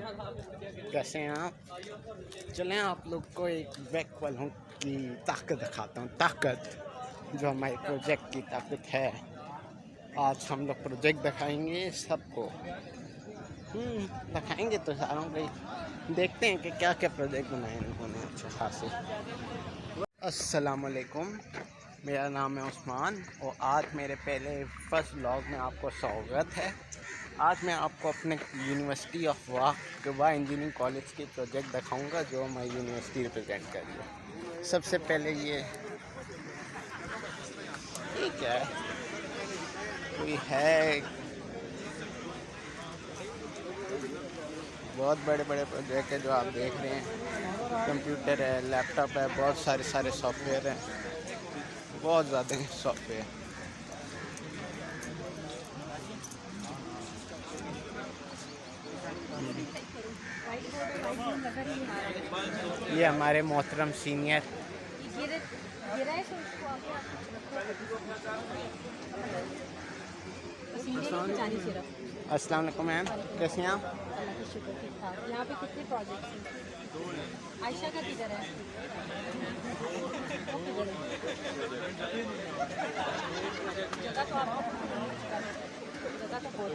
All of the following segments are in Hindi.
कैसे हैं आप? चलें आप लोग को एक बैक वालों की ताकत दिखाता हूँ। ताकत जो हमारे प्रोजेक्ट की ताकत है। आज हम लोग प्रोजेक्ट दिखाएंगे सबको। दिखाएंगे तो सारों को ही। देखते हैं कि क्या क्या प्रोजेक्ट बनाए इन्होंने अच्छे खासे। अस्सलाम वालेकुम, मेरा नाम है उस्मान और आज मेरे पहले फर्स्ट व्लॉग में आपको स्वागत है। आज मैं आपको अपने यूनिवर्सिटी ऑफ वाकबा इंजीनियरिंग कॉलेज की प्रोजेक्ट दिखाऊंगा जो हमारी यूनिवर्सिटी रिप्रेजेंट कर रही है। सबसे पहले ये क्या है, कोई है बहुत बड़े बड़े प्रोजेक्ट है जो आप देख रहे हैं। कंप्यूटर है, लैपटॉप है, बहुत सारे सॉफ्टवेयर हैं, बहुत ज़्यादा सॉफ्टवेयर। ये हमारे मोहतरम सीनियर अस्सलाम वालेकुम मैम, कैसे हैं आप? यहाँ पे कितने प्रोजेक्ट्स हैं? आयशा का किधर है? जगह तो आपको जगह तो बहुत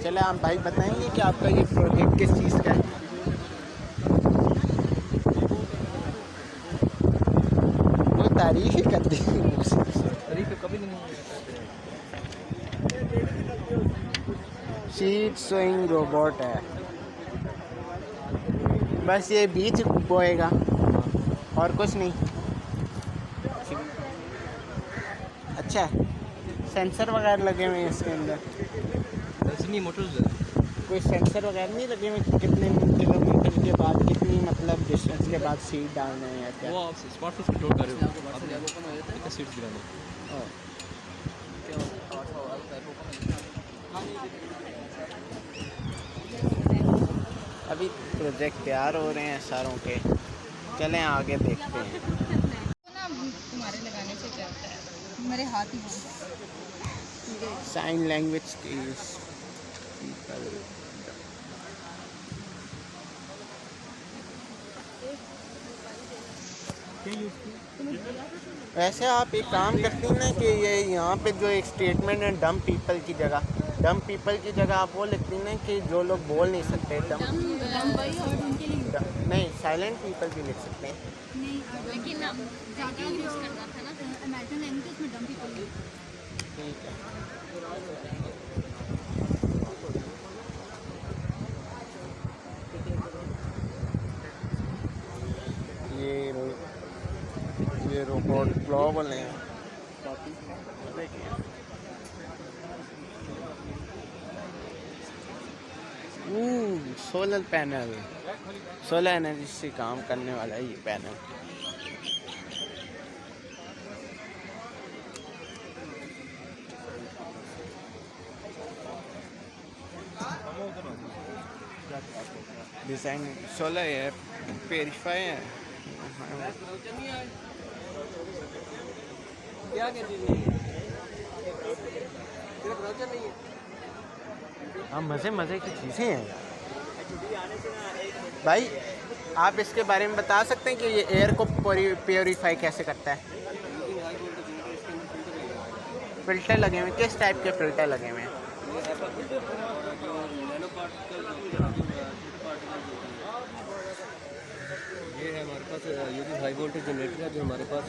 चले आप भाई बताएंगे कि आपका ये प्रोजेक्ट किस चीज़ का है? वो तारीफ ही कर दी। तारीफ कभी नहीं। शीट सोइंग रोबोट है, बस ये बीच बोएगा और कुछ नहीं। अच्छा, सेंसर वगैरह लगे हुए हैं इसके अंदर? नहीं, मोटर्स है। कोई सेंसर वगैरह नहीं लगे हुए? कितने किलोमीटर के बाद, कितनी मतलब डिस्टेंस के बाद सीट डालना है या क्या? वो आप स्मार्टफोन कंट्रोल कर रहे हो, आप कितने सीट्स गिराने। अभी प्रोजेक्ट तैयार हो रहे हैं सारों के। चलें आगे देखते हैं। तुम्हारे लगाने से क्या होता है? मेरे हाथ ही साइन लैंग्वेज की वैसे आप एक काम करती हैं ना कि ये यहाँ पे जो एक स्टेटमेंट है डम पीपल की जगह आप वो लिखती हैं ना कि जो लोग बोल नहीं सकते नहीं, साइलेंट पीपल भी लिख सकते हैं। लेकिन ज़्यादा यूज़ करना था ना अमेरिकन लैंग्वेज में डम पीपल। ठीक है, ये रोबोट ग्लोबल है। सोलर पैनल, सोलर एनर्जी से काम करने वाला है ये पैनल। डिज़ाइन सोलर है, प्योरीफाई है। हाँ, मज़े की चीज़ें हैं यार। भाई आप इसके बारे में बता सकते हैं कि ये एयर को प्योरीफाई कैसे करता है? फ़िल्टर लगे हुए हैं, किस टाइप के फ़िल्टर लगे हुए हैं? ये है हमारे पास, ये जो हाई वोल्टेज जनरेटर है, जो हमारे पास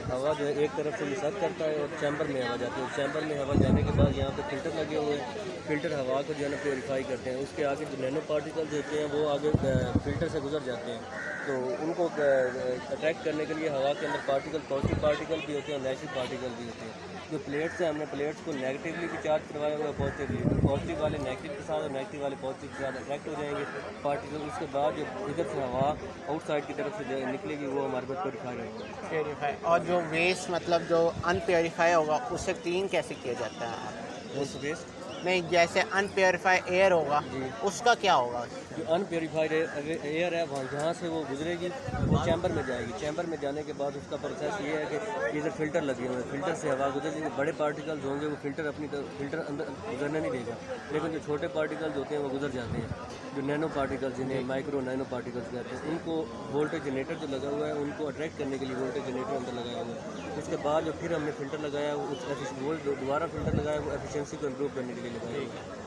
हवा जो है एक तरफ से रिसर्च करता है और चैम्बर में हवा जाती है। चैम्बर में हवा जाने के बाद यहाँ पे फ़िल्टर लगे हुए हैं। फ़िल्टर हवा को जो है ना प्योरीफाई करते हैं। उसके आगे जो नैनो पार्टिकल्स होते हैं वो आगे फ़िल्टर से गुजर जाते हैं, तो उनको अट्रैक्ट करने के लिए हवा के अंदर पॉजिटिव पार्टिकल भी होते हैं और नेगेटिव पार्टिकल भी होते हैं। जो प्लेट्स हैं, हमने प्लेट्स को नेगेटिवली भी चार्ज करवाया हुआ है, पॉजिटिव वाले नेगेटिव के साथ और नेगेटिव वाले पॉजिटिव के साथ अट्रैक्ट हो जाएंगे पार्टिकल। उसके बाद जो इधर से हवा आउटसाइड की तरफ से जो निकलेगी वो हमारे पास प्योरीफाई। और जो वेस्ट मतलब जो अनप्योरीफाई होगा उसे क्लीन कैसे किया जाता है? उस वेस्ट नहीं, जैसे अनप्योरीफाइड एयर होगा उसका क्या होगा? जो अनप्योरीफाइड एयर है वहाँ जहाँ से वो गुजरेगी वो चैम्बर में जाएगी। चैम्बर में जाने के बाद उसका प्रोसेस ये है कि इधर फ़िल्टर लगे हुए हैं, फ़िल्टर से हवा गुजरेगी। बड़े पार्टिकल्स होंगे वो फ़िल्टर अंदर गुजरने नहीं देगा, लेकिन जो छोटे पार्टिकल्स होते हैं वो गुजर जाते हैं। जो नैनो पार्टिकल्स जिन्हें माइक्रो नैनो पार्टिकल्स कहते हैं, उनको वोल्टेज जनरेटर जो लगा हुआ है उनको अट्रैक्ट करने के लिए वोल्टेज जनरेटर अंदर लगाया हुआ है। उसके बाद जो फिर हमने फ़िल्टर लगाया उस दोबारा फ़िल्टर लगाया वो एफिशिएंसी को इम्प्रूव करने के लिए लगाया हुआ है।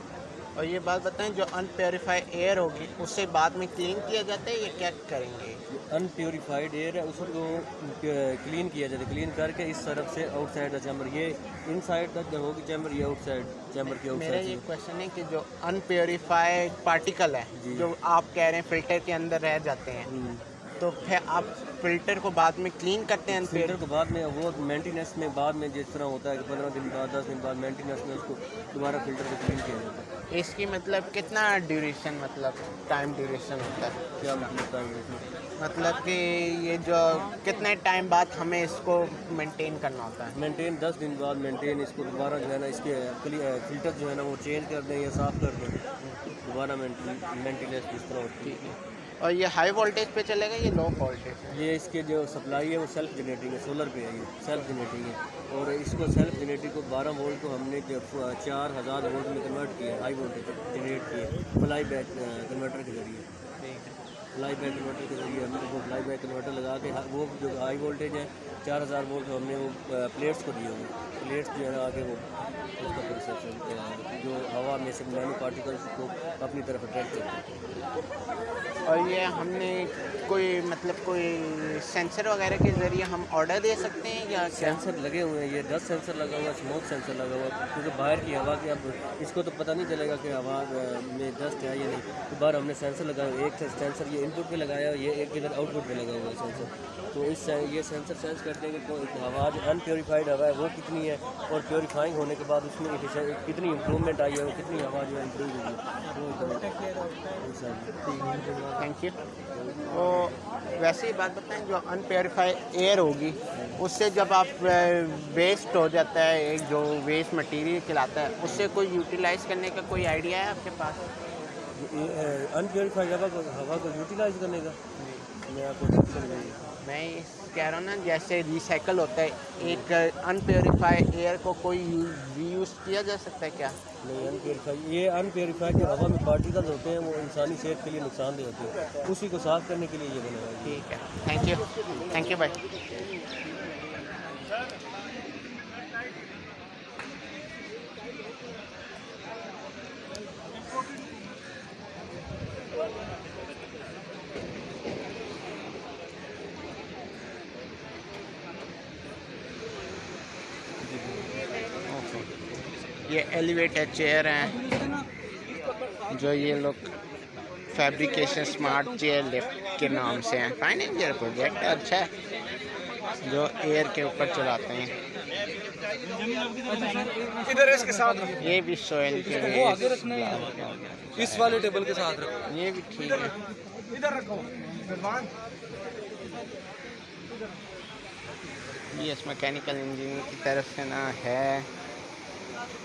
और ये बात बताएं, जो अनप्योरीफाइड एयर होगी उससे बाद में क्लीन किया जाता है, ये क्या करेंगे? अनप्योरीफाइड एयर है उसको क्लीन किया जाता है। क्लीन करके इस तरफ से आउटसाइड का चैम्बर, ये इनसाइड तक जब होगी चैम्बर, ये आउटसाइड चैम्बर के मेरा आउटसाइड। ये क्वेश्चन है कि जो अनप्योरीफाइड पार्टिकल है जो आप कह रहे हैं फ़िल्टर के अंदर रह जाते हैं, तो फिर आप फ़िल्टर को बाद में क्लीन करते हैं? फिल्टर को बाद में वो मेंटेनेंस में बाद में जिस तरह होता है कि 15 दिन बाद 10 दिन बाद मेंटेनेंस में उसको दोबारा फ़िल्टर को क्लीन किया जाता है। इसकी मतलब कितना ड्यूरेशन, मतलब टाइम ड्यूरेशन होता है? क्या मतलब टाइम? मतलब कि ये जो कितने टाइम बाद हमें इसको मेंटेन करना होता है? मेंटेन 10 दिन बाद मेंटेन इसको दोबारा जो है ना इसके फ़िल्टर जो है ना वो चेंज कर दें या साफ़ कर दें, दोबारा मेंटेनेंस इस तरह होती है। और ये हाई वोल्टेज पे चलेगा, ये लो वोल्टेज है? ये इसके जो सप्लाई है वो सेल्फ जनरेटिंग है, सोलर पे है, ये सेल्फ जनरेटिंग है। और इसको सेल्फ जनरेटिंग को 12 वोल्ट को हमने 4000 वोल्ट में कन्वर्ट किया, हाई वोल्टेज जनरेट किए फ्लाई बैक कन्वर्टर के जरिए। फ्लाई बैक कन्वर्टर के जरिए हमने वो फ्लाई बैक कन्वर्टर लगा के वो जो हाई वोल्टेज है 4000 वोल्ट हमने वो प्लेट्स को दिए हुए। प्लेट्स जो है ना आगे वो उसका प्रोसेस जो हवा में से नैनो पार्टिकल्स को अपनी तरफ अट्रैक्ट करते हैं। और ये हमने कोई मतलब कोई सेंसर वगैरह के ज़रिए हम ऑर्डर दे सकते हैं या क्या? सेंसर लगे हुए हैं, ये 10 सेंसर लगा हुआ है, स्मोक सेंसर लगा हुआ है, क्योंकि बाहर की हवा की अब इसको तो पता नहीं चलेगा कि हवा में डस्ट है या नहीं। तो बाहर हमने सेंसर लगाया, एक सेंसर ये इनपुट पे लगाया, ये एक इधर आउटपुट पे लगा हुआ है सेंसर। तो ये सेंसर सेंस करते हैं कि हवा जो अनप्योरीफाइड हवा है वो कितनी है, और प्योरीफाइंग होने के बाद उसमें कितनी इम्प्रूवमेंट आई है, वो कितनी हवा जो है इम्प्रूव हुई है। Thank you. तो वैसे ही बात बताएं, जो अनप्योरीफाइड एयर होगी उससे जब आप वेस्ट हो जाता है, एक जो वेस्ट मटेरियल कहलाता है, उससे कोई यूटिलाइज़ करने का कोई आइडिया है आपके पास? अनप्योरीफाइड हवा को यूटिलाइज करने का मैं आपको मैं कह रहा हूँ ना, जैसे रिसाइकल होता है, एक अनप्योरीफाइड एयर को कोई रीयूज़ किया जा सकता है क्या? नहीं, अनप्योरीफाइड जो हवा में पार्टिकल्स होते हैं वो इंसानी सेहत के लिए नुकसानदेह होते हैं, उसी को साफ़ करने के लिए ये बना है। ठीक है, थैंक यू भाई। ये एलिवेटेड चेयर हैं जो ये लोग फैब्रिकेशन स्मार्ट चेयर लिफ्ट के नाम से हैं। फाइनेंशियल प्रोजेक्ट अच्छा है जो एयर के ऊपर चलाते हैं। इधर इसके साथ ये भी सोयल के वो आगे रखना है, इस वाले टेबल के साथ रखो। ये भी ठीक है। इधर रखो। ये इस मैकेनिकल इंजीनियर की तरफ से ना है।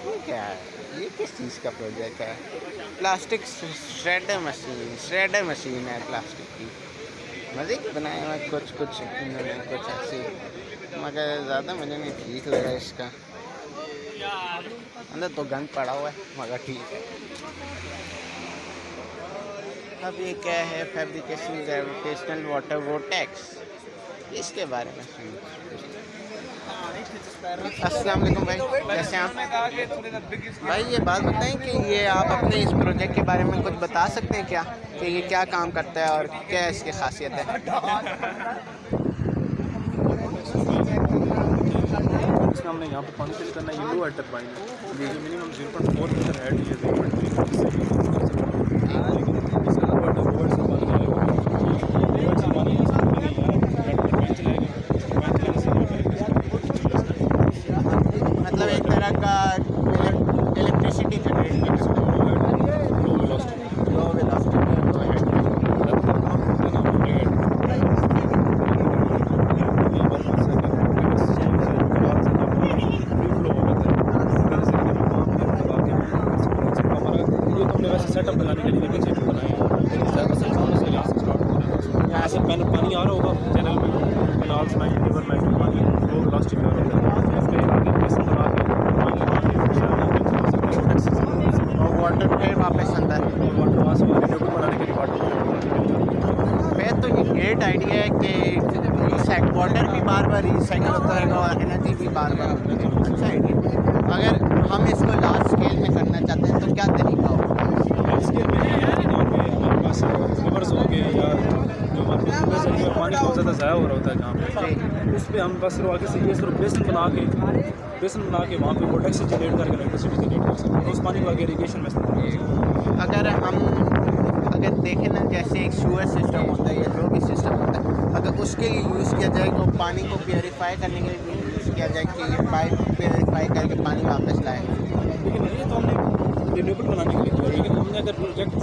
ये क्या है? ये किस चीज़ का प्रोजेक्ट है? प्लास्टिक श्रेडर मशीन है प्लास्टिक की। मज़े की बनाया हुआ कुछ इन्होंने कुछ ऐसे, मगर ज़्यादा मुझे नहीं ठीक लगा इसका। अंदर तो गंद पड़ा हुआ है मगर ठीक है। अब ये क्या है? फैब्रिकेशन ग्रेविटेशनल वाटर वोर्टेक्स, इसके बारे में अस्सलाम वालेकुम भाई, कैसे हैं आप? भाई ये बात बताएं कि ये आप अपने इस प्रोजेक्ट के बारे में कुछ बता सकते हैं क्या, कि ये क्या काम करता है और क्या इसकी खासियत है? इसमें हमने यहाँ पर पानी फिल करना है, ये लो हेड टर्बाइन है जी, मिनिमम 0.4 मीटर हेड ये 0.3 मतलब एक तरह का इलेक्ट्रिसिटी जनरेट कर सकते पहली दफ़ा चेक बनाए हैं, असल काम से यहाँ से स्टार्ट होता है। यहाँ से पहले पानी आ रहा होगा चैनल में, कनाल सुनाई रिवर में पानी वो प्लास्टिक आ रहा है, फिर उसके आगे बेसन बना के पानी लगा के और वाटर फिर वापस अंदर। वाटर वहाँ से रिन्यूएबल बनाने के लिए वाटर फिर तो ये ग्रेट आइडिया है कि वाटर भी बार बार रिसाइकिल होता रहेगा और एनर्जी भी बार बार अच्छा आइडिया। अगर हम इसको लार्ज स्केल में करना चाहते हैं तो क्या तरीका होगा? इसके लिए हमारे पास रिवर्स हो गए या जो हमारे पानी बहुत ज़्यादा ज़ाया हो रहा होता है जहाँ पे, उस पर हम बस सिर्फ आगे से ये सिर्फ बेसन बना के वहाँ पे वोटेक्स से जनरेट करके इलेक्ट्रिसिटी जनरेट कर सकते हैं, उस पानी को आगे इरीगेशन में इस्तेमाल कर सकते हैं। अगर देखें ना, जैसे एक शूअर सिस्टम होता है या जो भी सिस्टम होता है, अगर उसके लिए यूज़ किया जाए तो पानी को प्योरीफाई करने के लिए यूज़ किया जाए कि ये पाइप प्योरीफाई करके पानी वापस लाए। लेकिन ये तो हमने रिन्यूएबल बनाने के लिए किया, लेकिन हमने अगर प्रोजेक्ट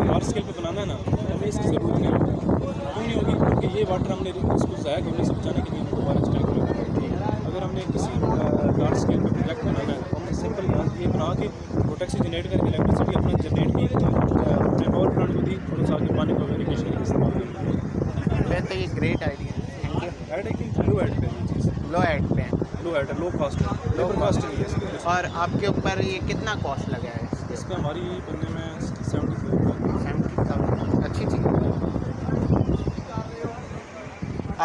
लार्ज स्केल पे बनाना है ना तो हमें इसकी ज़रूरत नहीं होगी। क्यों नहीं होगी? क्योंकि ये वाटर हमने इसको ज़ाया करने से बचाने के लिए दोबारा कैलकुलेट करें। अगर हमने किसी लार्ज स्केल पे प्रोजेक्ट बनाना है तो हमने सिंपल ये बना के प्रोटेक्ट से जनरेट करके इलेक्ट्रिसिटी अपना जनरेट की, अपने पावर प्लांट को दी, थोड़ा सा आगे पानी को इरीगेशन के लिए इस्तेमाल करें। फिर तो ये ग्रेट आइडिया है। Thank you. एड है कि लो एड पे लो एड पे है। Low ad low cost labour cost नहीं है इसमें। और आपके ऊपर ये कितना कॉस्ट लगा है? इस पर हमारी बनने में 70,000। 70,000। अच्छी चीज़।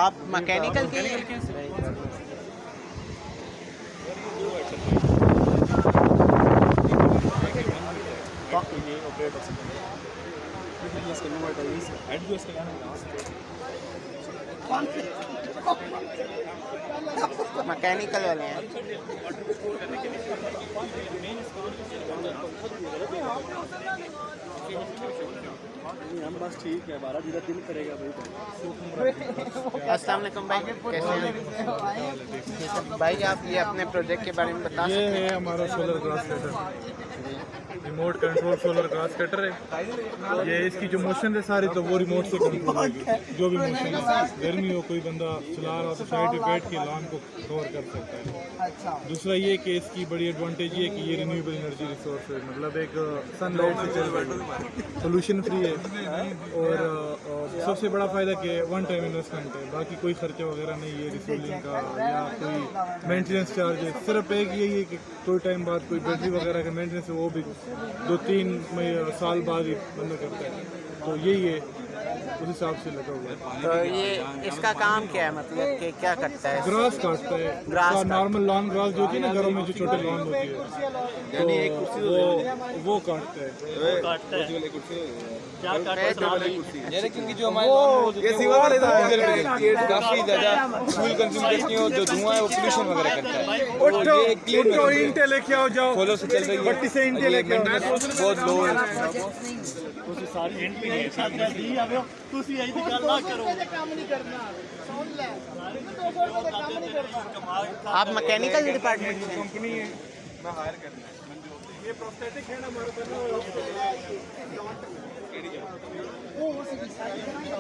आप मैकेनिकल के मैकेनिकल वाले हैं। हम बस ठीक है, 12 दिन दिल करेगा भाई। अस्सलाम वालेकुम भाई, कैसे हैं भाई? आप ये अपने प्रोजेक्ट के बारे में बता सकते ये हैं? है हमारा solar grass cutter, remote control solar grass cutter है। ये इसकी जो मोशन है सारी तो वो रिमोट से कंट्रोल होगी, जो भी मोशन है। गर्मी हो, कोई बंदा चला रहा हो तो साइड पे बैठ के लॉन को कवर कर सकता है। दूसरा ये कि इसकी बड़ी एडवांटेज ये है कि ये रिन्यूएबल एनर्जी रिसोर्स है, मतलब एक सनलाइट से चल रही है, पोल्यूशन फ्री है। और सबसे बड़ा फ़ायदा कि वन टाइम इन्वेस्टमेंट है, बाकी कोई खर्चा वगैरह नहीं है रिसोलिंग का या कोई मेंटेनेंस चार्ज है। सिर्फ एक यही है कि कोई टाइम बाद कोई बैटरी वगैरह का मेंटेनेंस है वो भी 2-3 साल बाद ही बंदा करता है, तो यही है उस हिसाब से लगा हुआ है। तो ये इसका काम क्या है, मतलब कि क्या करता है? ग्रास काटता है, ग्रास नॉर्मल लॉन ग्रास जो होती है ना घरों में, जो छोटे लॉन होती है तो वो काटता है। क्योंकि जो हमारे काफी ज्यादा फ्यूल कंज्यूम करती है, जो धुआं है वो पोल्यूशन वगैरह करता है। इंटे लेके आओ जाओ, सोलर से चल रही है, भट्टी से इंटे लेके आओ। बहुत लो है। आप मैकेनिकल डिपार्टमेंट से हैं? कंपनी है, मैं हायर करना है। ये प्रोस्थेटिक है ना हमारे पास।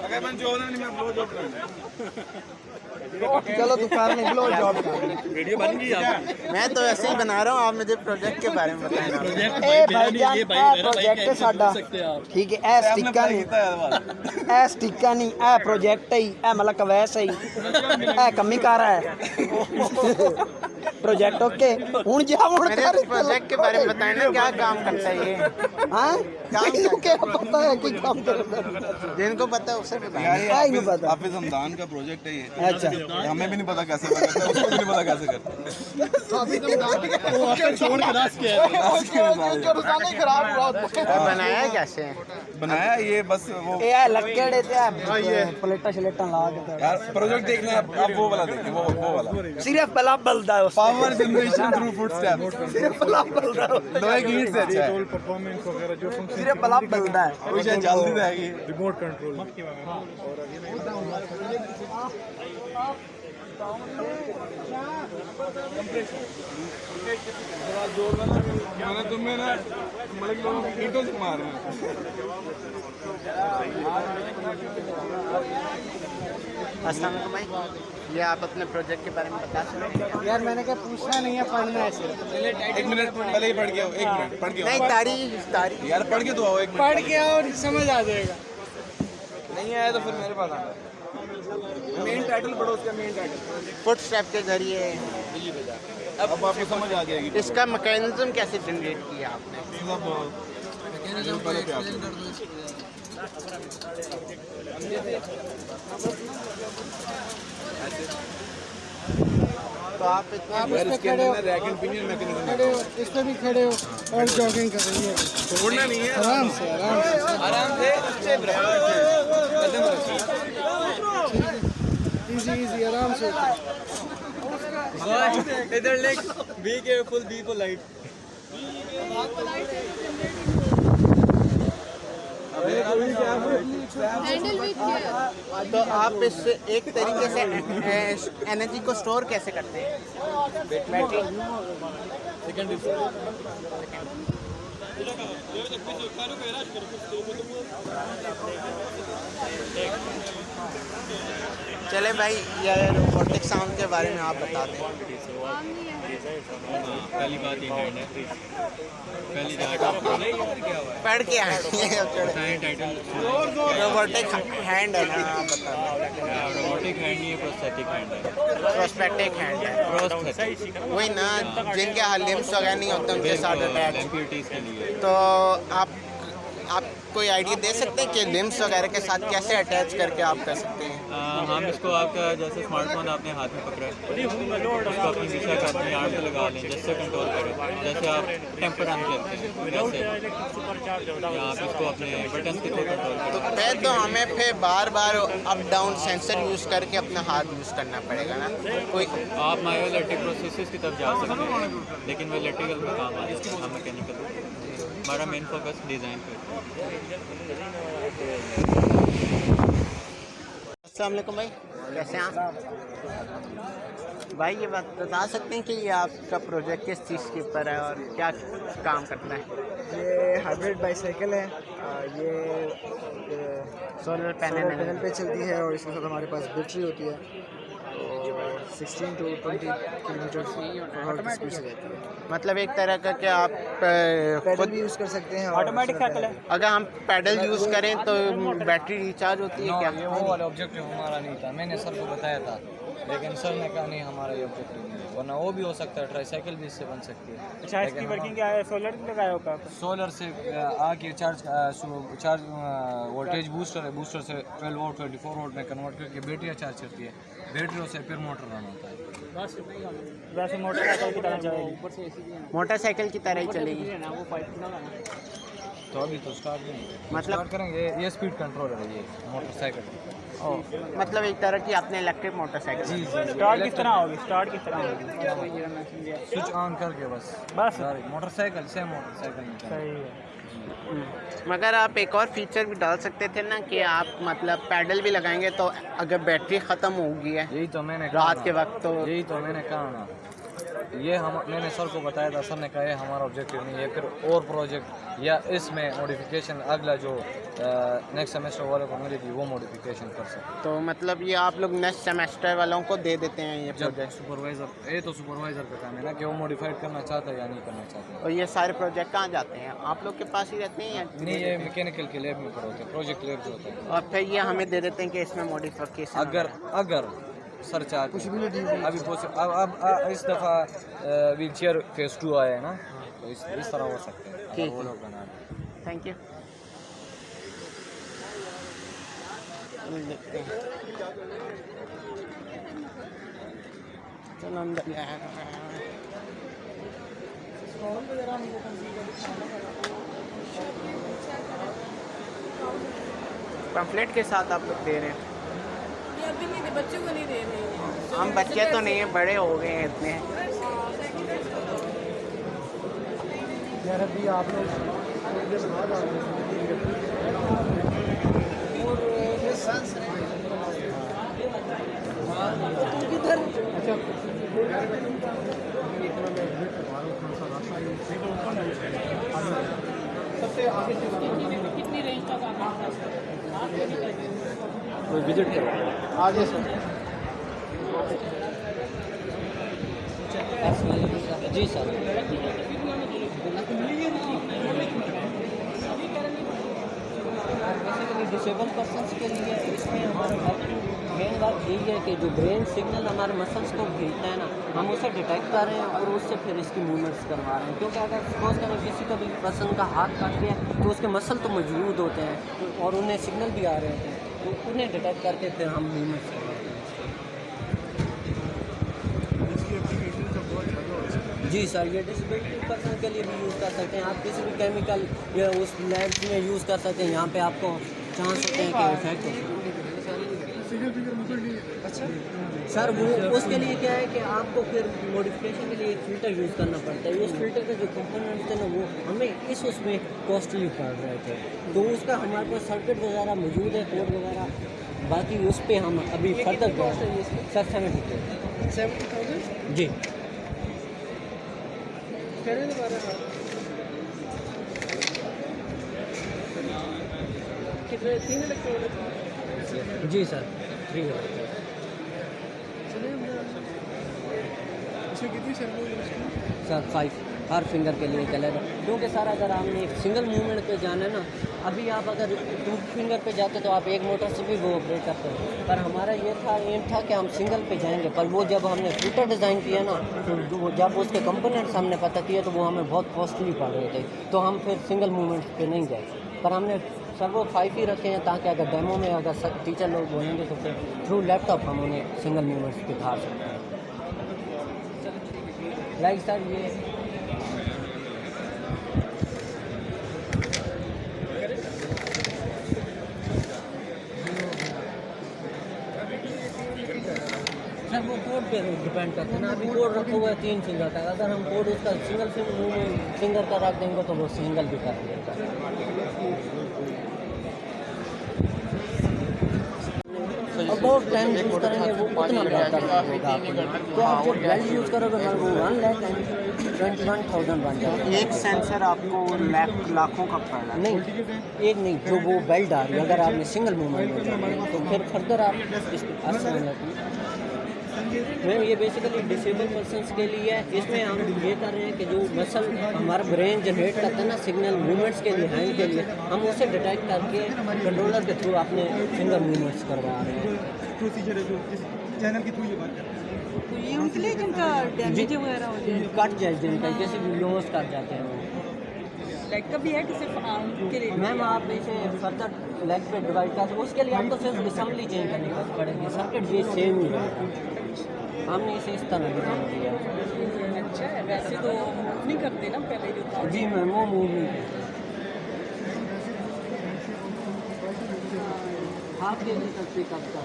अगर मैं जॉब नहीं, मैं ब्लो जॉब करना है। चलो दुकान में ब्लो जॉब वीडियो बन गई आपकी? मैं तो ऐसे ही बना रहा हूँ, आप मुझे प्रोजेक्ट के बारे में बताएं। प्रोजेक्ट साडा ठीक है। ए स्टिका नहीं, ए स्टिका नहीं, ए प्रोजेक्ट ही, ए मतलब कवैस ही, ए कमी कर रहा है प्रोजेक्ट। ओके हुन जा मुड़ मेरे प्रोजेक्ट के बारे में बताएं ना, क्या काम करता है ये? हां काम क्या पता है कि काम करता है? जिनको पता है उसे बताएं। नहीं पता। हाफिज हमदान का प्रोजेक्ट है ये। अच्छा हमें भी नहीं पता कैसे करता है, उसको भी नहीं पता कैसे करता है। बनाया कैसे है? बनाया ये बस वो ए लक्कड़ ते प्लेटा शलेटा ला के यार प्रोजेक्ट देखना है आप, वो वाला देखिए, वो वाला सिर्फ बल्ब बलदा है उसमें। Power generation through footsteps. सिर्फ बल्ब बलदा है, लोहे की ईंट से अच्छा है। परफॉर्मेंस वगैरह जो फंक्शन सिर्फ बल्ब बलदा है। कोई शायद जल्दी रहेगी। Remote control. मैंने तुम्हें ना मलिक लोगों को ईंटों से मारना है। अस्सलाम वालेकुम भाई, ये आप अपने प्रोजेक्ट के बारे में बता सकते हैं? यार मैंने कहा पूछना नहीं है, पढ़ना है सिर्फ। 1 मिनट पहले ही पढ़ के आओ, 1 मिनट पढ़ के आओ। नहीं, तारीख यार पढ़ के तो आओ, 1 मिनट पढ़ के और समझ आ जाएगा। नहीं आया तो फिर मेरे पास आना। मेन टाइटल पढ़ो, उसका मेन टाइटल। फुटस्टेप के जरिए अब आपको समझ आ जाएगी। इसका मैकेनिज्म कैसे जनरेट किया आपने? सब पहले पे आप तो आप इतना यार इसके अंदर रैक एंड पिनियन मैकेनिज्म खड़े हो, इस पे भी खड़े हो और जॉगिंग कर रही है। छोड़ना नहीं है, आराम से आराम से अच्छे इजी इजी आराम से। इधर lake be careful be polite तो आप इस एक तरीके से एनर्जी को स्टोर कैसे करते हैं? बैटरी चले भाई, ये रोबोटिक साउंड के बारे में आप बता दें। पहली बात ये हैंड है, पहली पढ़ के आए टाइटल रोबोटिक हैंड है ना, आप बता दें। रोबोटिक हैंड नहीं है, प्रोस्थेटिक हैंड है। प्रोस्पेक्टिक हैंड है, प्रोस्थेटिक वही ना, जिनके लिम्स वगैरह नहीं होते उनके साथ अटैच। एम्प्यूटीज के लिए। तो आप कोई आइडिया दे सकते हैं कि लिम्स वगैरह के साथ कैसे अटैच करके आप कर सकते हैं? हम इसको आपका जैसे स्मार्टफोन आपने हाथ में पकड़ा है, उसको अपनी दिशा का अपनी आर्म पे लगा लें, जैसे कंट्रोल करें, जैसे आप टेम्पर रन करते हैं वैसे या आप इसको अपने बटन के थ्रू कंट्रोल तो करें। फिर तो हमें फिर बार बार अप डाउन सेंसर यूज़ करके अपना हाथ यूज़ करना पड़ेगा ना। कोई आप मायो इलेक्ट्रिक प्रोसेसेस की तरफ जा सकते हैं, लेकिन वो इलेक्ट्रिकल में काम आ जाता है, हम मैकेनिकल। हमारा मेन फोकस डिज़ाइन पर। अस्सलाम वालेकुम भाई, कैसे हैं आप? भाई ये बात बता सकते हैं कि ये आपका प्रोजेक्ट किस चीज़ के ऊपर है और क्या काम करता है? ये हाइब्रिड बाईसाइकिल है। ये सोलर पैनल पे चलती है और इसके साथ हमारे पास बैटरी होती है। तो 16 to 20 किलोमीटर स्पीड से जाती है। मतलब एक तरह का कि आप पैडल भी यूज़ कर सकते हैं। ऑटोमेटिक साइकिल है। अगर हम पैडल यूज़ करें तो बैटरी रिचार्ज होती है क्या? ये वो वाला ऑब्जेक्टिव हमारा नहीं था, मैंने सर को बताया था, लेकिन सर ने कहा नहीं हमारा ये ऑब्जेक्टिव नहीं है, वरना वो भी हो सकता है, ट्राईसाइकिल भी इससे बन सकती है। अच्छा, इसकी वर्किंग क्या है? सोलर लगाया होगा? सोलर से आके चार्ज वोल्टेज बूस्टर है, बूस्टर से 12 वोल्ट 24 वोल्ट में कन्वर्ट करके बैटरियाँ चार्ज करती है, बैटरियों से फिर मोटर रन होता है। वैसे मोटरसाइकिल की तरह चलेगी। मोटरसाइकिल की तरह ही चलेगी। तो अभी तो स्टार्ट नहीं मतलब स्टार्ट करेंगे। ये स्पीड कंट्रोलर है, ये मोटरसाइकिल। मतलब एक तरह की अपने इलेक्ट्रिक मोटरसाइकिल। जी स्टार्ट किस तरह होगी? स्टार्ट किस तरह होगी? स्विच ऑन करके बस मोटरसाइकिल सेम मोटरसाइकिल में सही है। मगर आप एक और फीचर भी डाल सकते थे ना कि आप मतलब पैडल भी लगाएंगे तो अगर बैटरी ख़त्म होगी है यही तो मैंने रात के वक्त, तो यही तो मैंने कहा ना, ये मैंने सर को बताया था, सर ने कहा ये हमारा ऑब्जेक्टिव नहीं है, फिर और प्रोजेक्ट या इसमें मॉडिफिकेशन अगला जो नेक्स्ट सेमेस्टर वालों को मिलेगी वो मॉडिफिकेशन कर सकते। तो मतलब ये आप लोग नेक्स्ट सेमेस्टर वालों को दे देते हैं ये जब प्रोजेक्ट? सुपरवाइज़र, ये तो सुपरवाइज़र का काम है ना कि वो मॉडिफाइड करना चाहता है या नहीं करना चाहता। और ये सारे प्रोजेक्ट कहाँ जाते हैं? आप लोग के पास ही रहते हैं या नहीं, ये मैकेनिकल के लैब में होते हैं, प्रोजेक्ट लैब जो होता है। और फिर ये हमें दे देते हैं कि इसमें मॉडिफिकेशन अगर सर चाहते हैं अभी अब इस दफ़ा व्हील चेयर फेज़ 2 आया है ना, तो इस तरह हो सकते हैं। ठीक वो है। लोग बना रहे हैं। Thank you. देखते हैं, चलो अंदर पम्फलेट के साथ आप लोग दे रहे हैं? अभी नहीं दे, बच्चों को नहीं दे रहे। हम बच्चे तो नहीं है, बड़े हो गए हैं इतने। यार अभी आप लोग कितनी रेंज तक विजिट करो। आगे सर। जी सर। डिसेबल पर्सन्स के लिए इसमें हमारा मेन बात यही है कि जो ब्रेन सिग्नल हमारे मसल्स को भेजता है ना, हम उसे डिटेक्ट कर रहे हैं और उससे फिर इसकी मूवमेंट्स करवा रहे हैं। क्योंकि अगर सपोज करें किसी का भी पर्सन का हाथ काट गया तो उसके मसल तो मौजूद होते हैं और उन्हें सिग्नल भी आ रहे हैं, तो उन्हें डिटेक्ट करके फिर हम मूवमेंट्स करवाते हैं। जी सर, ये डिसेबिलिटी पर्सन के लिए भी यूज़ कर सकते हैं। आप किसी भी केमिकल या उस लैब्स में यूज़ कर सकते हैं। यहाँ पे आपको चांस होते हैं कि इफेक्ट हो सर। वो उसके लिए क्या है कि आपको फिर मॉडिफिकेशन के लिए एक फ़िल्टर यूज़ करना पड़ता है। उस फिल्टर के जो कंपोनेंट्स थे ना, वो हमें उसमें कॉस्टली पड़ रहे थे, तो उसका हमारे पास सर्किट वगैरह मौजूद है, कोड वगैरह। बाकी उस पर हम अभी फर्दर सर 70,000 जी। कितने 3 इलेक्ट्रोड? जी सर 3 सर 5 हर फिंगर के लिए कलर। क्योंकि सर अगर आपने एक सिंगल मूवमेंट पे जाना है ना, अभी आप अगर 2 फिंगर पे जाते तो आप एक मोटर से भी वो ऑपरेट करते हैं, पर हमारा ये था एम था कि हम सिंगल पे जाएंगे। पर वो जब हमने फिल्टर डिज़ाइन किया ना, तो जब उसके कंपोनेंट्स हमने पता किया तो वो हमें बहुत कॉस्टली पड़ रहे थे, तो हम फिर सिंगल मूवमेंट पे नहीं गए। पर हमने सर वो 5 ही रखे हैं, ताकि अगर डेमो में अगर टीचर लोग बोलेंगे तो फिर थ्रू लैपटॉप हम उन्हें सिंगल मूवमेंट्स दिखा सकते हैं। लाइक सर ये सर वो कोड पे डिपेंड करते हैं ना। अभी कोड रखा हुआ है 3 फिंगर तक, अगर हम कोड उसका सिंगल फिंगर का रख देंगे तो वो सिंगल भी कर देगा। और बहुत टाइम यूज़ करेंगे वो उतना बेहतर होगा। तो आप जब बेल्ट यूज़ करोगे ना, वो 1,21,000 बन जाएगा। एक सेंसर आपको लाखों का पड़ रहा है? नहीं, एक नहीं, जो वो बेल्ट आ रही है, अगर आपने सिंगल मूवमेंट में जाना है तो फिर फर्दर आप मैम ये बेसिकली डिसेबल पर्सन्स के लिए है। इसमें हम ये कर रहे हैं कि जो मसल हमारा ब्रेन जनरेट करता है ना सिग्नल मूवमेंट्स के लिए, हैंड के लिए, हम उसे डिटेक्ट करके कंट्रोलर के थ्रू अपने फिंगर मूवमेंट्स करवा रहे हैं। प्रोसीजर है जो इस चैनल के थ्रू ये बात करते हैं, तो ये उनके लिए जिनका डैमेज वगैरह हो जाए, कट जाए जिनका जैसे भी लॉस कर जाते हैं वो। लाइक का भी है कि सिर्फ आर्म के लिए? मैम आप इसे फर्दर लेग पे डिवाइड कर, उसके लिए आपको सिर्फ असम्बली चेंज करनी पड़ेगी, सर्किट भी सेम ही रहेगा। हमने इसे इस तरह डिज़ाइन किया। अच्छा है, वैसे तो मूव नहीं करते ना पहले जो था। जी मैम वो मूव नहीं करते। हाफ के जी तक पिकअप का।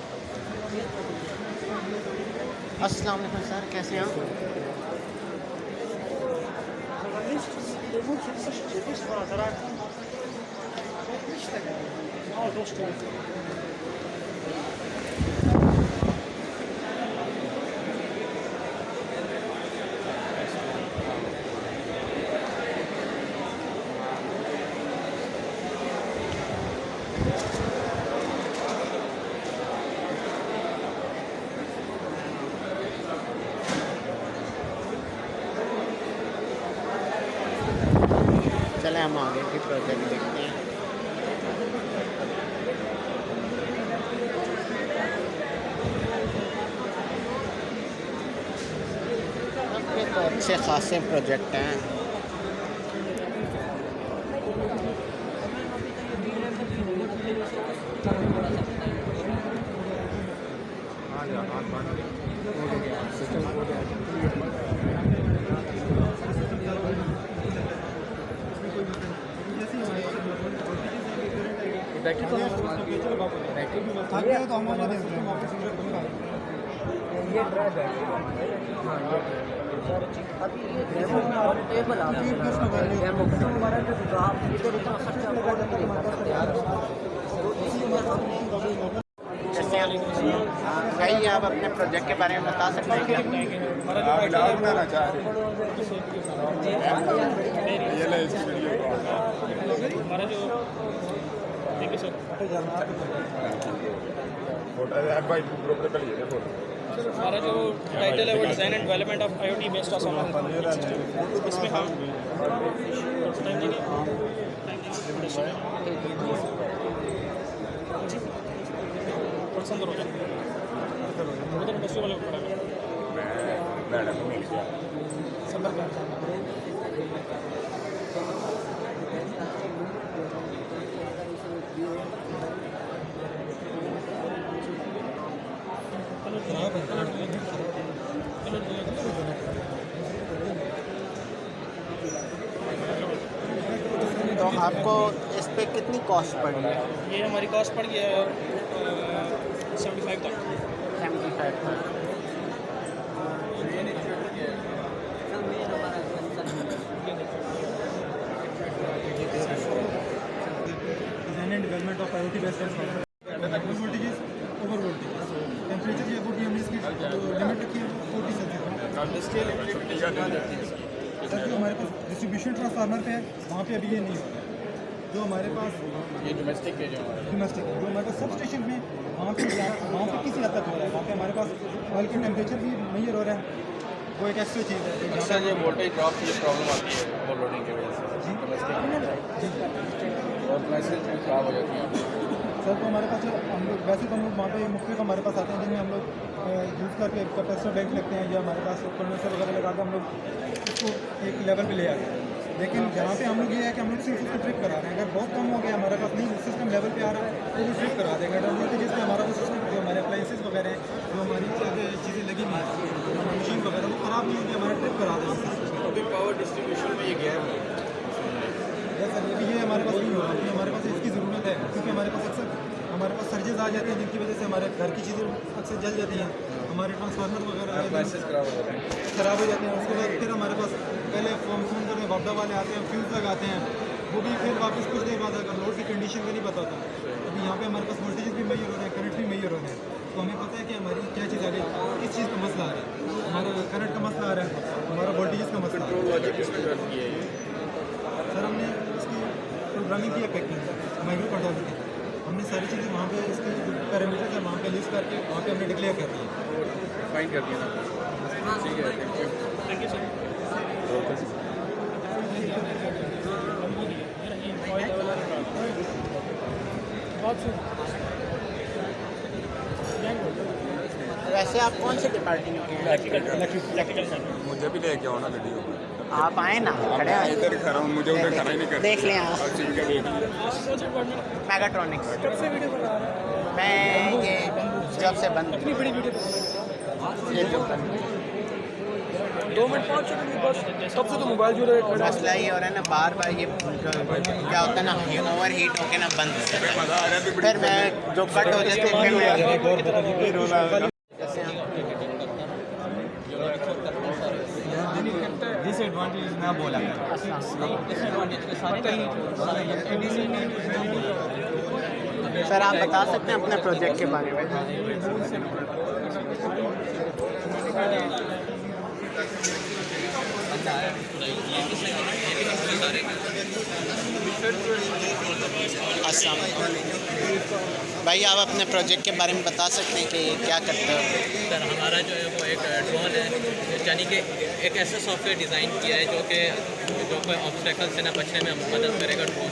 अस्सलाम वालेकुम सर, कैसे हैं आप? चले हम आगे की प्रोजेक्ट देखते हैं। ये तो अच्छे खासे प्रोजेक्ट हैं। बैटरी तो बैटरी भी तो हम ये ड्राई बैटरी। हाँ ये अभी ये डेमो टेबल आप डेमो हमारा जो आप इधर इतना खर्चा अफोर्ड नहीं कर सकते यार, तो इसलिए हम जैसे भाई आप अपने प्रोजेक्ट के बारे में बता सकते हैं क्या? आप डाल बनाना चाह रहे हैं। ये ले इस वीडियो को हमारा जो देखिए सर हमारा जो टाइटल है वो design and development of IoT based autonomous, इसमें हम उधर इंडस्ट्री वाले को तो आपको इस पे कितनी कॉस्ट पड़ी है? ये हमारी कॉस्ट पड़ गई है 75 तक। 75 तक। Development of IoT based voltages over voltages temperature ये भी हमने इसकी लिमिट रखी है 40 सेल्सियस। सर जो हमारे पास डिस्ट्रीब्यूशन ट्रांसफार्मर पे है वहाँ पे अभी ये नहीं होता। जो हमारे पास ये डोमेस्टिक जो हमारे पास सब स्टेशन में वहाँ पे किसी हद तक हो रहा है। वहाँ पे हमारे पास ऑयल का टेम्परेचर भी मेजर हो रहा है, वो एक एक्स्ट्रा चीज़ है। अच्छा, ये वोल्टेज ड्रॉप की प्रॉब्लम आती है ओवरलोडिंग की वजह से और मैसेज भी खराब हो जाती है सर। तो हमारे पास हम लोग वैसे तो हम लोग वहाँ पे मुख्तलिफ हमारे पास आते हैं जिनमें हम लोग यूज़ करके कैपेसिटर बैंक लगते हैं या हमारे पास कंडेंसर वगैरह लगा के हम लोग उसको एक लेवल पे ले आते हैं। लेकिन जहाँ पे हम लोग ये है कि हम लोग सिर्फ उसको ट्रिप करा रहे हैं। अगर बहुत कम हो गया हमारे पास नहीं सिस्टम लेवल पे आ रहा है तो वो ट्रिप करा देंगे जिसमें हमारा वो सिस्टम जो हमारे अप्लाइंसेस वगैरह हैं जो हमारी चीज़ें लगी हुई हैं मशीन वगैरह वो ख़राब नहीं होगी, हमारा ट्रिप करा देंगे। अभी पावर डिस्ट्रीब्यूशन में ये गैप है सर ये हमारे पास नहीं होगा क्योंकि हमारे पास इसकी ज़रूरत है, क्योंकि हमारे पास अक्सर हमारे पास सर्जेस आ जाते हैं जिनकी वजह से हमारे घर की चीज़ें अक्सर जल जाती हैं, हमारे ट्रांसफार्मर वगैरह ख़राब हो जाते हैं। उसके बाद फिर हमारे पास पहले फोन करने वापडा वाले आते हैं, फ्यूज़ लगाते हैं, वो भी फिर वापस कुछ देर बाद अगर लोड की कंडीशन का नहीं पता होता। अभी यहाँ पे हमारे पास वोल्टेजेस भी मेजर हो रहे हैं, करंट भी मेजर हो रहे हैं, तो हमें पता है कि हमारी क्या चीज़ आ रही है, किस चीज़ का मसला आ रहा है। हमारा करंट का मसला आ रहा है, हमारा वोल्टेजेस का मसला आ रहा है। सर हमने इसकी प्रोग्रामिंग की है, पैकिंग माइक्रो कंट्रोलर की, हमने सारी चीज़ें वहाँ पे इसके पैरामीटर्स है वहाँ पे लिस्ट करके वहाँ पे हमने डिक्लेयर कर दिया, फाइन कर दिया ना। ठीक है, थैंक यू सर। वैसे आप कौन से डिपार्टमेंट के हैं? मुझे भी लेके आओ ना वीडियो। आप आए ना, खड़े हैं इधर खड़ा हूँ, मुझे उधर खड़ा ही नहीं कर देख लें आप। मैगाट्रॉनिक्स मैं ये जब से बंद ये जो बंद 2 मिनट 5 सेकंड बस, तब से तो मोबाइल जो है मसला ये हो रहा है ना, बार बार ये क्या होता है ना, ओवर हीट होके ना बंद होता है। फिर मैं जो कट हो जाती है फिर डिसएडवांटेज ना बोला सर आप बता सकते हैं अपने प्रोजेक्ट के बारे में? अस्सलाम वालेकुम भाई, आप अपने प्रोजेक्ट के बारे में बता सकते हैं कि क्या करते हो? सर हमारा जो है वो एक ड्रोन है, यानी कि एक ऐसा सॉफ्टवेयर डिज़ाइन किया है जो कोई ऑब्स्टेकल से ना बचने में मदद करेगा ड्रोन।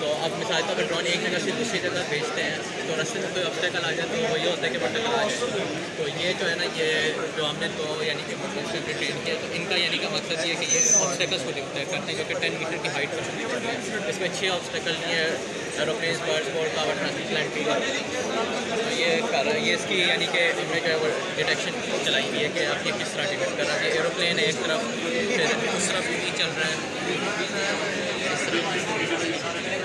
तो अब मिसाल तौर पर ड्रोन एक जगह से दूसरी जगह भेजते हैं तो रास्ते में कोई ऑब्स्टेकल आ जाए तो वो ये होता है कि ऑब्स्टेकल आ जाए। तो ये जो है ना, ये जो हमने तो यानी कि ट्रेन किया, तो इनका यानी का मकसद ये है कि ये ऑब्स्टेकल्स को करते हैं जो कि 10 मीटर की हाइट पर चलते हैं। इसमें 6 ऑब्स्टेकल नहीं है, aeroplane, birds, board, power transmit, land तो ये कर रहा है, ये इसकी यानी कि हमने जो है वो डिटेक्शन चलाई हुई है कि आप ये किस तरह डिटेक्ट कर रहा है। ये एरोप्लेन है एक तरफ, फिर उस तरफ भी चल रहा है।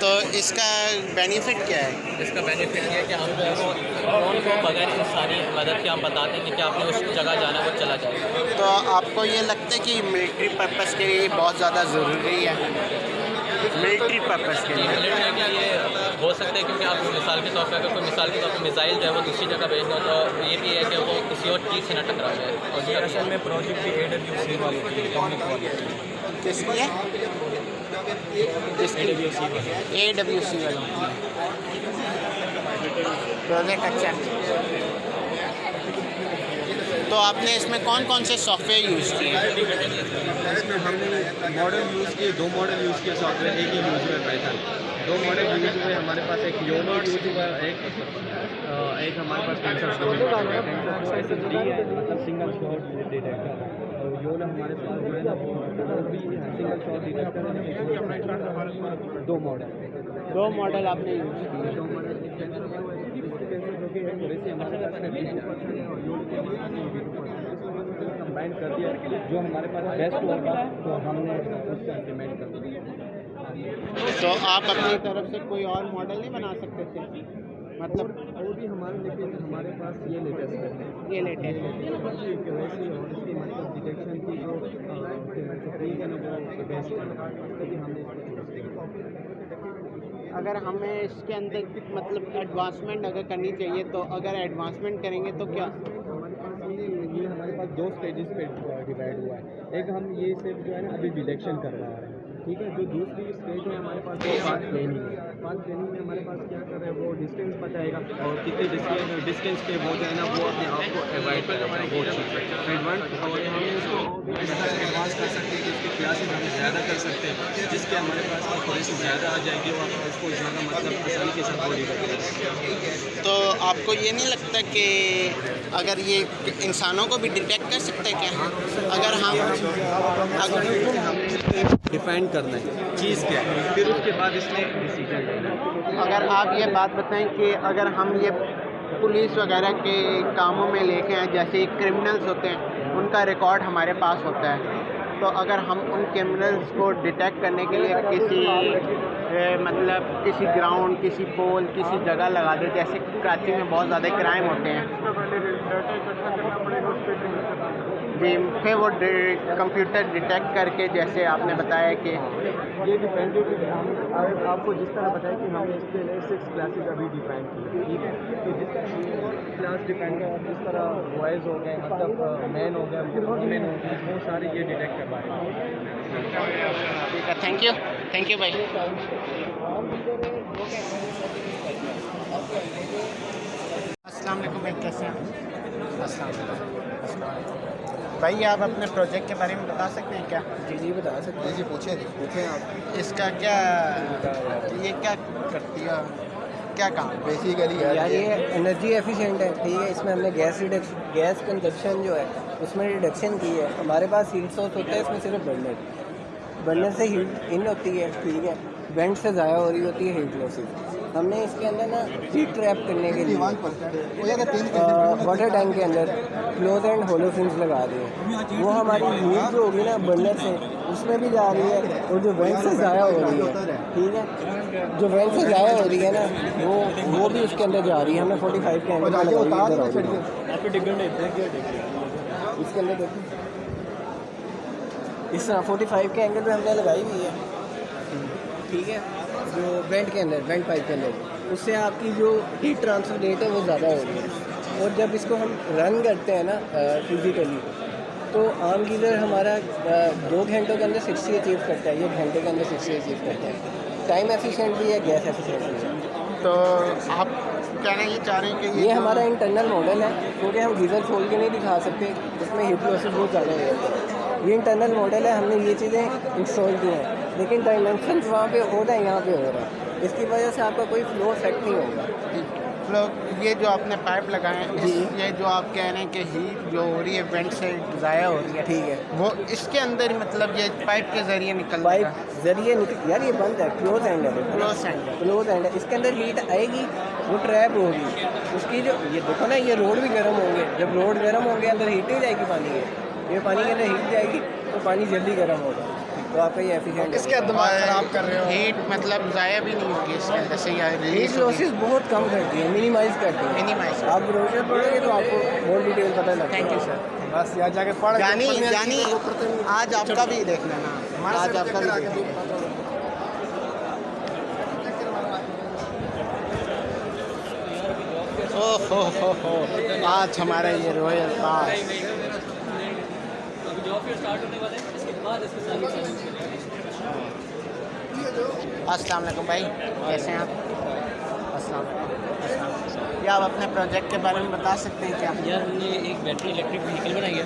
तो इसका बेनिफिट क्या है? इसका बेनिफिट ये है कि हम ड्रोन को बगैर इंसानी मदद के हम बताते हैं कि आपने उस जगह जाना वो चला जाएगा। तो आपको ये लगता है कि मिलिट्री पर्पस के लिए बहुत ज़्यादा ज़रूरी है? मिलिट्री पर्पस के लिए मिलिट्री के लिए हो सकता है, क्योंकि आप मिसाल के तौर पर अगर कोई मिसाल के तौर पर मिसाइल जो है वो दूसरी जगह भेजना हो तो ये भी है कि वो किसी और चीज़ से न टकरा जाए। और ये असल में प्रोजेक्ट भी AWC वालों की किसकी है? AWC वालों की। प्रोजेक्ट अच्छा है। तो आपने इसमें कौन कौन से सॉफ्टवेयर यूज़ किए हैं? इसमें हमने मॉडल यूज़ किए, 2 मॉडल यूज़ किए सॉफ्टवेयर, एक ही यूज़ हुआ पाइथन। 2 मॉडल यूज़ हुए हमारे पास, एक योनो यूज़ हुआ, एक हमारे पास टेंसरफ्लो है, SSD है, मतलब सिंगल शॉट डिटेक्टर। और योनो हमारे पास जो है ना वो भी सिंगल शॉट डिटेक्टर है। 2 मॉडल आपने यूज़ किए। 2 मॉडल वैसे हमारे पास कंबाइन कर दिया, जो हमारे पास बेस्ट होगा तो हमने उसका इम्प्लीमेंट कर दिया। तो आप अपनी तरफ से कोई और मॉडल नहीं बना सकते थे? मतलब वो भी हमारे, लेकिन हमारे पास ये लेटेस्ट है, ये लेटेस्ट है। वैसे और इसकी मतलब डिटेक्शन की जो टेक्निक है ना वो बेस्ट है, तभी हमने इसको चूज़ किया। अगर हमें इसके अंदर मतलब एडवांसमेंट अगर करनी चाहिए तो अगर एडवांसमेंट करेंगे तो क्या? ये हमारे पास 2 स्टेजेस पे डिवाइड हुआ है। एक हम ये सिर्फ जो है ना अभी डिटेक्शन कर रहे हैं, ठीक है। जो दूसरी स्टेज है हमारे पास वो पाथ प्लानिंग है। पाथ प्लानिंग में हमारे पास क्या कर रहे हैं, वो डिस्टेंस बताएगा और कितने डिस्टेंस पे वो जो है ना वो अपने आप को अवॉइड करेगा, वो चीज़ एडवांस। और हम इसको एडवांस कर सकते हैं कि इसकी क्लासेस हम ज़्यादा कर सकते हैं, जिसके हमारे पास एक्यूरेसी ज़्यादा आ जाएगी और उसको ज़्यादा मतलब आसानी के साथ बॉडी कर। तो आपको ये नहीं लगता कि अगर ये इंसानों को भी डिटेक्ट कर सकते हैं क्या? अगर हम डिफाइन करना है चीज़ क्या है, फिर उसके बाद इसमें डिसीजन लेना है। अगर आप ये बात बताएं कि अगर हम ये पुलिस वगैरह के कामों में लेके आए, जैसे क्रिमिनल्स होते हैं उनका रिकॉर्ड हमारे पास होता है, तो अगर हम उन क्रिमिनल्स को डिटेक्ट करने के लिए किसी मतलब किसी ग्राउंड, किसी पोल, किसी जगह लगा दे, जैसे कराची में बहुत ज़्यादा क्राइम होते हैं जी, फिर वो कंप्यूटर डिटेक्ट करके, जैसे आपने बताया कि ये डिपेंड है कि आपको जिस तरह बताया कि हमने इसके लिए 6 क्लासेस अभी डिफाइन की, ठीक है। तो जिस तरह क्लास डिफाइन कर, जिस तरह बॉयज़ हो गए, मतलब मैन हो गए, वुमेन हो गए, वो सारे ये डिटेक्ट करवाएंगे। ठीक है, थैंक यू भाई। अस्सलाम वालेकुम भाई, कैसे हैं? अस्सलाम वालेकुम भाई, आप अपने प्रोजेक्ट के बारे में बता सकते हैं क्या? जी बता सकते हैं जी, पूछें आप। इसका क्या, ये क्या करती है, क्या काम? बेसिकली यार ये एनर्जी एफिशिएंट है, ठीक है। इसमें हमने गैस कंजप्शन जो है उसमें रिडक्शन की है। हमारे पास हीट सोर्स होता है, इसमें सिर्फ बर्नर से हीट इन होती है, ठीक है। वेंट से ज़ाया हो रही होती है हीट लॉसेस। हमने इसके अंदर ना हीट ट्रैप करने के लिए वाटर टैंक के अंदर क्लोज एंड होलो फिन्स लगा दिए। वो हमारी हीट जो होगी ना बर्नर से उसमें भी जा रही है, और जो वेंट से ज़ाया हो रही है, ठीक है, जो वेंट से ज़ाया हो रही है ना वो भी उसके अंदर जा रही है। हमने 45 के एंगल इसके अंदर देखिए, इस तरह 45 के एंगल पे हमने लगाई हुई है, ठीक है। जो वेंट के अंदर, वेंट पाइप के अंदर, उससे आपकी जो हीट ट्रांसफर रेट है वो ज़्यादा हो रही है। और जब इसको हम रन करते हैं ना फिजिकली, तो आम गीज़र हमारा 2 घंटों के अंदर 60 अचीव करता है, 1 घंटे के अंदर 60 अचीव करता है। टाइम एफिशिएंट भी है, गैस एफिशिएंट भी है। तो आप कहना ये चाह रहे हैं कि ये हमारा इंटरनल मॉडल है, क्योंकि हम गीज़र खोल के नहीं दिखा सकते, उसमें हीट लॉसेस बहुत ज़्यादा हो जाता है। ये इंटरनल मॉडल है, हमने ये चीज़ें इंस्टॉल की हैं, लेकिन डायमेंशंस वहाँ पे हो रहा है, यहाँ पे हो रहा है। इसकी वजह से आपका कोई फ्लो इफेक्ट नहीं होगा। लोग ये जो आपने पाइप लगाए हैं, ये जो आप कह रहे हैं कि हीट जो हो रही है वेंट से ज़ाया हो रही है, ठीक है, वो इसके अंदर मतलब ये पाइप के ज़रिए निकल यार ये बंद है, क्लोज एंड है, क्लोज एंड है। इसके अंदर हीट आएगी, वो ट्रैप होगी, उसकी जो ये देखो ना, ये रोड भी गर्म होंगे। जब रोड गर्म होंगे अंदर हीट नहीं जाएगी पानी के, ये पानी के अंदर हीट जाएगी तो पानी जल्दी गर्म होगा। तो आपका ये एफिशिएंट इसके दिमाग खराब कर रहे हो, हीट मतलब ज़ाया भी नहीं होगी इसके अंदर से, या हीट लॉसेस बहुत कम करती है, मिनिमाइज़ करती है। आप ब्रोशर पढ़ोगे तो आपको बहुत डिटेल पता लगेगा। Thank you sir. बस यहाँ जाके पढ़ जानी आज आपका भी देख लेना, आज आपका भी देख लेना। ओहो हो, आज हमारा ये रॉयल पास। अस्सलाम वालेकुम भाई, कैसे हैं आप? अस्सलाम। या आप अपने प्रोजेक्ट के बारे में बता सकते हैं क्या? यार हमने एक बैटरी इलेक्ट्रिक व्हीकल बनाई है।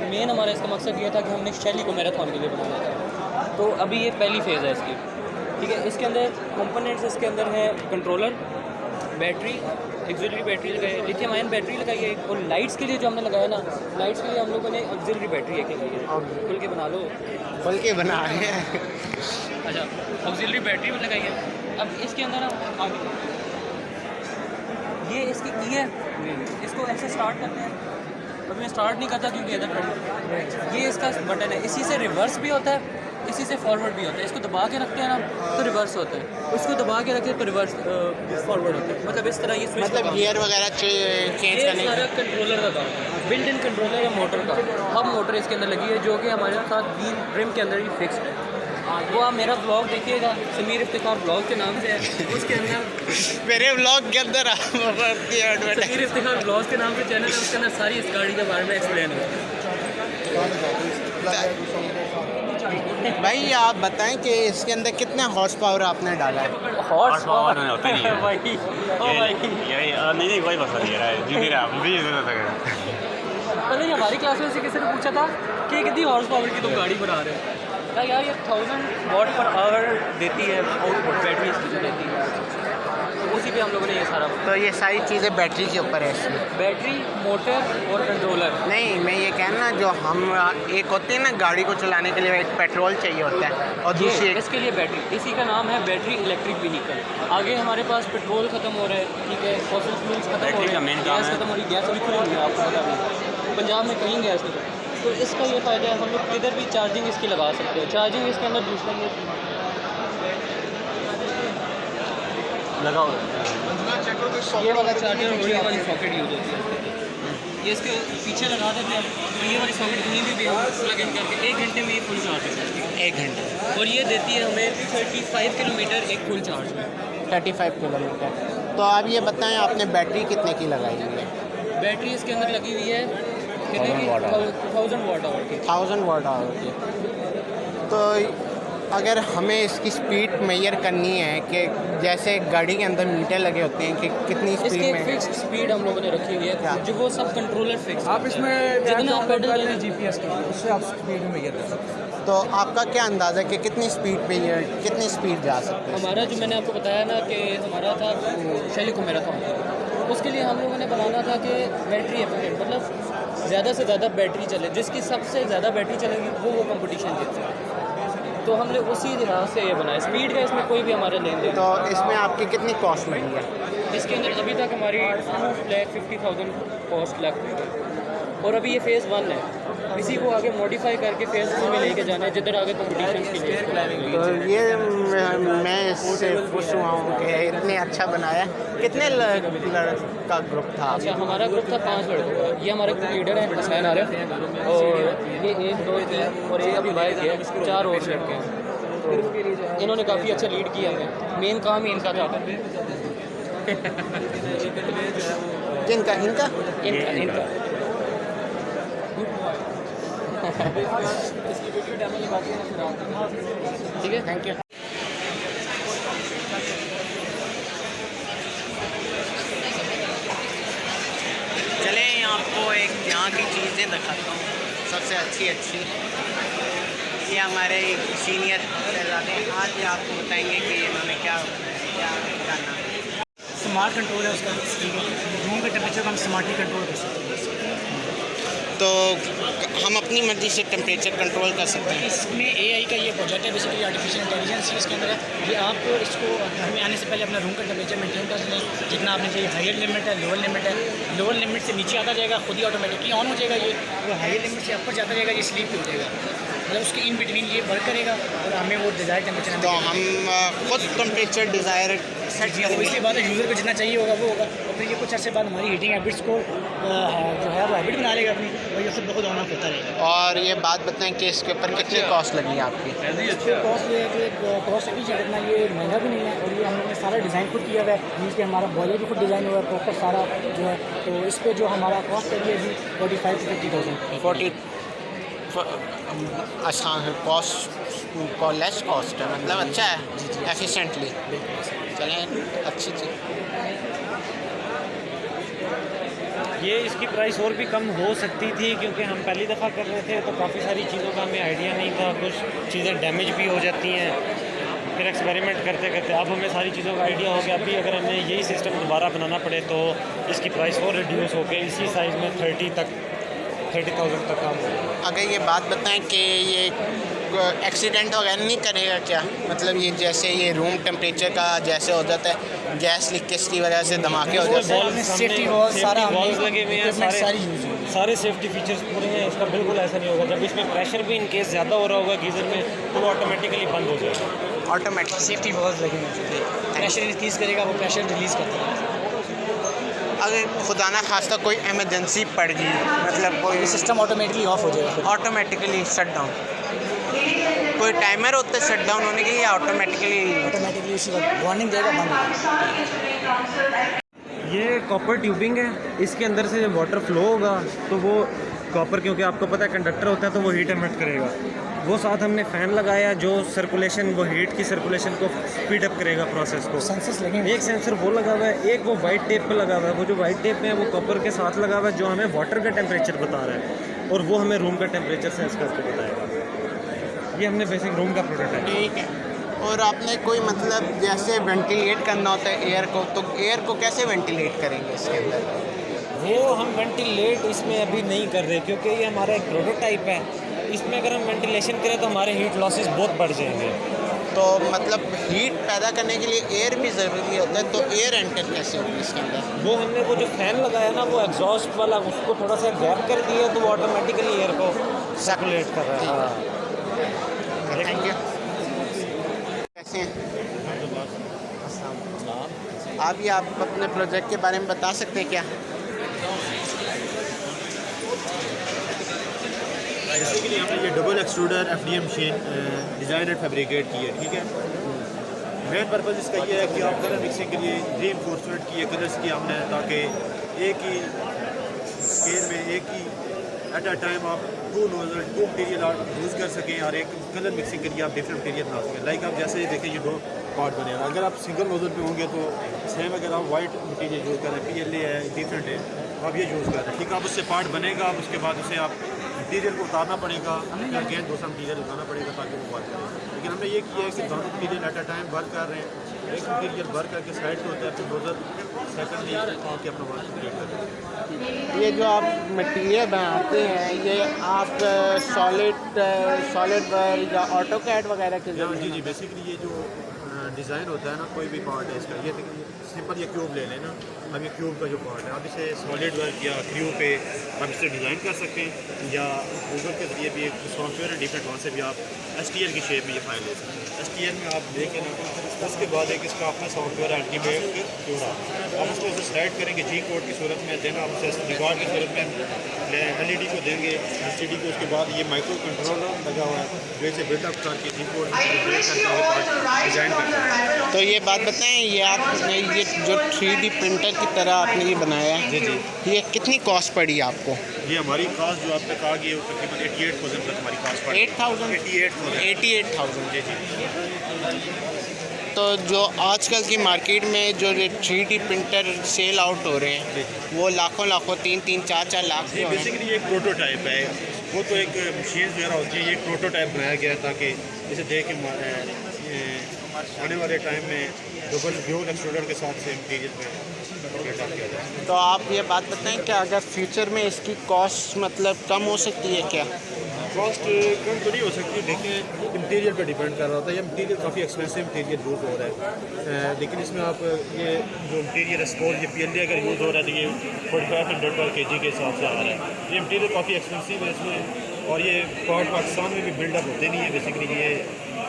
मेन हमारा इसका मकसद ये था कि हमने शैली को मैराथन के लिए बनाना था। तो अभी ये पहली फेज़ है इसकी, ठीक है। इसके अंदर कंपोनेंट्स इसके अंदर है कंट्रोलर, बैटरी, ऑक्सिलरी बैटरी लगाई है, लिथियम आयन बैटरी लगाई है, और लाइट्स के लिए जो हमने लगाया ना, लाइट्स के लिए हम लोगों ने ऑक्सिलरी बैटरी एक लगाई है। खुल के बना लो, खुल के बना रहे हैं। अच्छा, ऑक्सिलरी बैटरी भी लगाई है। अब इसके अंदर ना आगे ये इसकी की है, इसको ऐसे स्टार्ट करते हैं। अभी मैं स्टार्ट नहीं करता क्योंकि इधर खड़ी, ये इसका बटन है। इसी से रिवर्स भी होता है, इसी से फॉरवर्ड भी होता है। इसको दबा के रखते हैं ना तो रिवर्स होता है, उसको दबा के रखते हैं तो रिवर्स फॉरवर्ड होता है। मतलब इस तरह ये स्विच, मतलब गियर वगैरह चेंज करने सारा कंट्रोलर का काम है, बिल्ट इन कंट्रोलर है मोटर का। अब मोटर इसके अंदर लगी है जो कि हमारे साथ व्हील ट्रिम के अंदर ही फिक्स्ड है। वो आप मेरा ब्लॉग देखिएगा, समीर इफ्तिखार ब्लॉग के नाम से है, उसके अंदर मेरे ब्लॉग के अंदर समीर इफ्तिखार ब्लॉग के नाम से चैनल है, उसके अंदर सारी इस गाड़ी के बारे में एक्सप्लेन है। भाई आप बताएं कि इसके अंदर कितना हॉर्स पावर आपने डाला है? हॉर्स पावर होता नहीं है भाई, ओ भाई, नहीं कोई मसला नहीं है, जी रहा मुझे पहले ही हमारी क्लास में से किसी ने पूछा था कि कितनी हॉर्स पावर की तुम गाड़ी बना रहे हो। क्या यार ये 1000 वॉट पर आवर देती है आउटपुट, बैटरी इसकी जो देती है, तो उसी पे हम लोगों ने ये सारा। तो ये सारी चीज़ें बैटरी के ऊपर है इसमें? बैटरी, मोटर और कंट्रोलर। नहीं, मैं ये कहना, जो हम एक होती है ना गाड़ी को चलाने के लिए एक पेट्रोल चाहिए होता है और दूसरी इसके लिए बैटरी, इसी का नाम है बैटरी इलेक्ट्रिक व्हीकल। आगे हमारे पास पेट्रोल खत्म हो रहा है, ठीक है, फॉसिल फ्यूल्स खत्म हो रहे हैं, गैस खत्म हो रही है, गैस अभी खुली हुई है, आपको पता नहीं पंजाब में कहीं गैस नहीं। तो इसका ये फ़ायदा है, हम लोग किधर भी चार्जिंग इसकी लगा सकते हैं। चार्जिंग इसके अंदर दूसरा लगा हुआ है, ये वाला चार्जर और ये वाली सॉकेट यूज़ होती है। ये इसके पीछे लगा देते हैं, तो ये वाली सॉकेट कहीं भी प्लग इन करके 1 घंटे में ये फुल चार्ज हो सकती है। 1 घंटे, और ये देती है हमें 35 किलोमीटर एक फुल चार्ज में। 35 किलोमीटर। तो आप ये बताएं आपने बैटरी कितने की लगाई हुई है? बैटरी इसके अंदर लगी हुई है कितने की? 1000 वाट आवर की। 1000 वाट आवर की। तो अगर हमें इसकी स्पीड मेजर करनी है कि जैसे गाड़ी के अंदर मीटर लगे होते हैं कि कितनी स्पीड में, फिक्स स्पीड हम लोगों ने रखी हुई है, जो वो सब कंट्रोलर फिक्स। आप इसमें जितना आप पेडल GPS की, उससे आप स्पीड में मेजर कर सकते हैं। तो आपका क्या अंदाज़ा है कि कितनी स्पीड पे ये कितनी स्पीड जा सकती है? हमारा जो मैंने आपको बताया ना कि हमारा था शैली को मैराथन, उसके लिए हम लोगों ने बनाना था कि बैटरी एफिशिएंट, मतलब ज़्यादा से ज़्यादा बैटरी चले, जिसकी सबसे ज़्यादा बैटरी चलेगी वो कंपटीशन जीतता है। तो हमने उसी लिहाज से ये बनाया। स्पीड का इसमें कोई भी हमारा लेन देन। तो इसमें आपकी कितनी कॉस्ट लगी है? इसके अंदर अभी तक हमारी 2,50,000 कॉस्ट लग गई है, और अभी ये फ़ेज़ 1 है। इसी को आगे मॉडिफाई करके फ़ेज़ 2 में लेके जाना है, जिधर आगे कंपटीशन के लिए। तो ये मैं इससे खुश हुआ हूँ कि इतने अच्छा बनाया। कितने लड़का ग्रुप था? अच्छा, हमारा ग्रुप था 5 लड़कों का। ये हमारे ग्रुप लीडर हैं हुसैन आरिफ, और ये 1, 2, 3 और एक अभी भाई है, 4 और लड़के हैं। तो इन्होंने काफ़ी अच्छा लीड किया है, मेन काम ही इनका था। किनका? इनका? इनका ठीक है, थैंक यू। चलें आपको एक यहाँ की चीज़ें दिखाता हूँ, सबसे अच्छी। ये हमारे सीनियर शहजादे आज आपको बताएंगे कि इन्होंने क्या करना। स्मार्ट कंट्रोल है उसका, रूम के टेम्परेचर को हम स्मार्टली कंट्रोल कर सकते हैं। तो हम अपनी मर्ज़ी से टेम्परेचर कंट्रोल कर सकते हैं। इसमें AI का ये प्रोजेक्ट है, बेसिकली आर्टिफिशियल इंटेलिजेंस इसके अंदर है। ये आप इसको घर में आने से पहले अपना रूम का टेम्परेचर मेंटेन कर लें, जितना आपने चाहिए। हायर लिमिट है, लोअर लिमिट है। लोअर लिमिट से नीचे आता जाएगा, खुद ही ऑटोमेटिकली ऑन हो जाएगा। ये वो हायर लिमिट से ऊपर जाता जाएगा, ये स्लीप हो जाएगा। मतलब उसके इन बिटवीन ये वर्क करेगा और हमें वो डिज़ायर टेम्परेचर। तो हम खुद टेम्परेचर डिज़ायर सेट करेंगे। इसके बाद यूज़र को जितना चाहिए होगा वो होगा, और फिर ये कुछ अर्से बाद हमारी हीटिंग हैबिट्स को जो है वो हैबिट बना लेगा अपनी, और ये सब बहुत ऑन ऑफ होता रहेगा। और ये बात बताएं कि इसके ऊपर कितनी कॉस्ट लगी आपकी? इसकी कॉस्ट ये है कि कॉस्ट अभी चढ़ना, ये महंगा भी नहीं है, और ये हम लोगों ने सारा डिज़ाइन खुद किया हुआ है। मीन्स कि हमारा बॉयलर भी खुद डिज़ाइन हुआ है प्रॉपर सारा जो है। तो इस पर जो हमारा कॉस्ट है जी 45 to 50,000। आसान कॉस्ट लेस कॉस्ट है, मतलब अच्छा है एफिशिएंटली। चलें, अच्छी चीज़। ये इसकी प्राइस और भी कम हो सकती थी क्योंकि हम पहली दफ़ा कर रहे थे तो काफ़ी सारी चीज़ों का हमें आइडिया नहीं था, कुछ चीज़ें डैमेज भी हो जाती हैं। फिर एक्सपेरिमेंट करते करते अब हमें सारी चीज़ों का आइडिया हो गया। अभी अगर हमें यही सिस्टम दोबारा बनाना पड़े तो इसकी प्राइस और रिड्यूस होकर इसी साइज़ में 30,000 तक काम होगा। अगर ये बात बताएं कि ये एक्सीडेंट वगैरह नहीं करेगा क्या? मतलब ये जैसे ये रूम टेम्परेचर का जैसे हो जाता है, गैस लीकेज की वजह से धमाके हो जाते हैं। सेफ्टी वॉल्स लगे हुए हैं, सारे सेफ्टी फीचर्स पूरे हैं। इसका बिल्कुल ऐसा नहीं होगा। जब इसमें प्रेशर भी इनकेस ज़्यादा हो रहा होगा गीज़र में तो वो ऑटोमेटिकली बंद हो जाएगा। ऑटोमेटिक सेफ्टी वॉल्स लगे हुए हैं, प्रेशर इंक्रीज़ करेगा, वो प्रेशर रिलीज़ करता है। अगर खुदा ना खास्ता कोई इमरजेंसी पड़ गई, मतलब कोई सिस्टम ऑटोमेटिकली ऑफ हो जाएगा, ऑटोमेटिकली शट डाउन। कोई टाइमर होता है शट डाउन होने के लिए या ऑटोमेटिकली उसी वक्त वार्निंग देगा, बंद हो जाएगा। ये कॉपर ट्यूबिंग है, इसके अंदर से जब वाटर फ्लो होगा तो वो कॉपर, क्योंकि आपको पता है कंडक्टर होता है तो वो हीट एमिट करेगा। वो साथ हमने फ़ैन लगाया जो सर्कुलेशन, वो हीट की सर्कुलेशन को स्पीड अप करेगा प्रोसेस को। सेंसर्स लगे, एक सेंसर वो लगा हुआ है, एक वो वाइट टेप पे लगा हुआ है। वो जो वाइट टेप है वो कॉपर के साथ लगा हुआ है जो हमें वाटर का टेम्परेचर बता रहा है और वो हमें रूम का टेम्परेचर सेंस करके बताएगा। ये हमने बेसिक रूम का प्रोडक्ट है। ठीक है। और आपने कोई मतलब जैसे वेंटिलेट करना होता है एयर को, तो एयर को कैसे वेंटिलेट करेंगे इसके अंदर? वो हम वेंटिलेट इसमें अभी नहीं कर रहे क्योंकि ये हमारा एक प्रोटोटाइप है। इसमें अगर हम वेंटिलेशन करें तो हमारे हीट लॉसेस बहुत बढ़ जाएंगे। तो मतलब हीट पैदा करने के लिए एयर भी ज़रूरी होता है, तो एयर एंटर कैसे होगी इसके अंदर? वो हमने वो जो फ़ैन लगाया ना वो एग्जॉस्ट वाला, उसको थोड़ा सा गैप कर दिया तो वो ऑटोमेटिकली एयर को सर्कुलेट कर रहा है। Thank you. कैसे हैं आप? ये आप अपने प्रोजेक्ट के बारे में बता सकते हैं क्या? बेसिकली हमने ये double extruder FDM machine design and fabricate की है, ठीक है। मेन पर्पज़ इसका ये है कि आप कलर मिक्सिंग के लिए रीइंफोर्समेंट किए कलर्स की हमने, ताकि एक ही स्केल में एक ही एट अ टाइम आप टू मटीरियल आप यूज़ कर सकें और एक कलर मिक्सिंग के लिए आप डिफरेंट मटीरियल बना सकें। लाइक आप जैसे देखें ये 2 पार्ट बने हैं, अगर आप सिंगल नोजल पे होंगे तो सेम, अगर आप वाइट मटीरियल यूज़ कर रहे हैं, PLA है, डिफरेंट है, आप ये यूज़ कर रहे हैं, ठीक है। आप उससे पार्ट बनेगा, आप उसके बाद उसे आप मटीरियल को उतारना पड़ेगा, या अगेन दूसरा मटीरियल उतारना पड़ेगा ताकि वो वर्क करे। लेकिन हमने ये किया है कि दोनों material at a time work कर रहे हैं। एक मटीरियल वर्क करके साइड पे होता है, फिर नोजल सेकंडली आके अपना वर्क कंप्लीट करते हैं। ये जो आप मटीरियल बनाते हैं ये आप सॉलिड वर्क या ऑटोकैड वगैरह के लिए? जी, बेसिकली ये जो डिज़ाइन होता है ना, कोई भी पार्ट है इसका, ये सिंपल ये क्यूब ले लें ना। अब ये क्यूब का जो पार्ट है, आप इसे सॉलिड वर्क या क्रू पे आप इसे डिज़ाइन कर सकते हैं, या गूगल के जरिए भी एक सॉफ्टवेयर है डिफरेंट, वहाँ से भी आप STL की शेप में ये फाइल ले सकते हैं। STL में आप देखें ना, उसके बाद एक इसका अपना सॉफ्टवेयर अल्टीमेट पूरा, आप उसको उसे स्लाइड करेंगे G कोड की सूरत में, देना आप उसे रिकॉर्ड की सूरत में LED को देंगे, LCD को। उसके बाद ये माइक्रो कंट्रोलर लगा हुआ है जो इसे बिल्डअप करके G कोड डिज़ाइन करता है। तो ये बात बताएं, ये आपने ये जो 3D प्रिंटर की तरह आपने ये बनाया है, जी, ये कितनी कॉस्ट पड़ी आपको? ये हमारी कॉस्ट जो आप तक आ गई है वो तकरीबन 88,000 तक हमारी कॉस्ट पड़ी। 88,000 जी। तो जो आजकल की मार्केट में जो 3D प्रिंटर सेल आउट हो रहे हैं वो लाखों 3-3, 4-4 लाख जी, बेसिकली एक प्रोटोटाइप है वो, तो एक मशीन वगैरह होती है, ये एक प्रोटोटाइप बनाया गया है ताकि इसे देख के आने वाले टाइम में डबल ड्यूल एक्सट्रूडर के साथ से मटीरियल में किया जाए। तो आप ये बात बताएं कि अगर फ्यूचर में इसकी कॉस्ट मतलब कम हो सकती है क्या? कॉस्ट कम तो नहीं हो सकती, लेकिन मटीरियल पर डिपेंड कर रहा था। ये मटीरियल काफ़ी एक्सपेंसिव मटीरियल यूज़ हो रहा है, लेकिन इसमें आप ये जो मटीरियल स्पोल ये PLA अगर यूज़ हो रहा है तो ये 4500 पर kg के हिसाब से आ रहा है। ये मटीरियल काफ़ी एक्सपेंसिव है इसमें, और ये पार्ट पाकिस्तान में भी बिल्डअप होते नहीं है, बेसिकली ये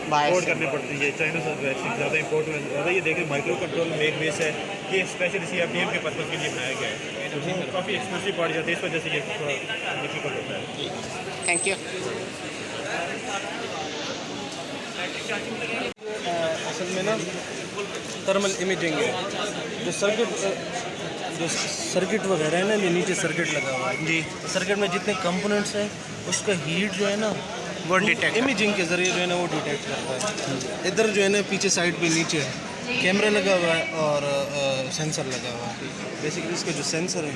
इम्पोर्ट करने पड़ती है चाइना से, ज़्यादा इम्पोर्ट में ज़्यादा। ये देखें माइक्रो कंट्रोल में एक बेस है, ये स्पेशल इसी FDM के पर्पज़ के लिए बनाया गया है, तो काफ़ी एक्सपेंसिव पड़ जाती है, इस वजह से ये थोड़ा डिफिकल्ट होता है। Thank you. असल में ना थर्मल इमेजिंग है, जो सर्किट जो सर्किट वगैरह है ना, ये नीचे सर्किट लगा हुआ है जी। सर्किट में जितने कंपोनेंट्स हैं उसका हीट जो है ना वो डिटेक्ट इमेजिंग के ज़रिए जो है ना वो डिटेक्ट करता है। इधर जो है ना पीछे साइड पे नीचे कैमरा लगा हुआ है और सेंसर लगा हुआ है। बेसिकली इसके जो सेंसर है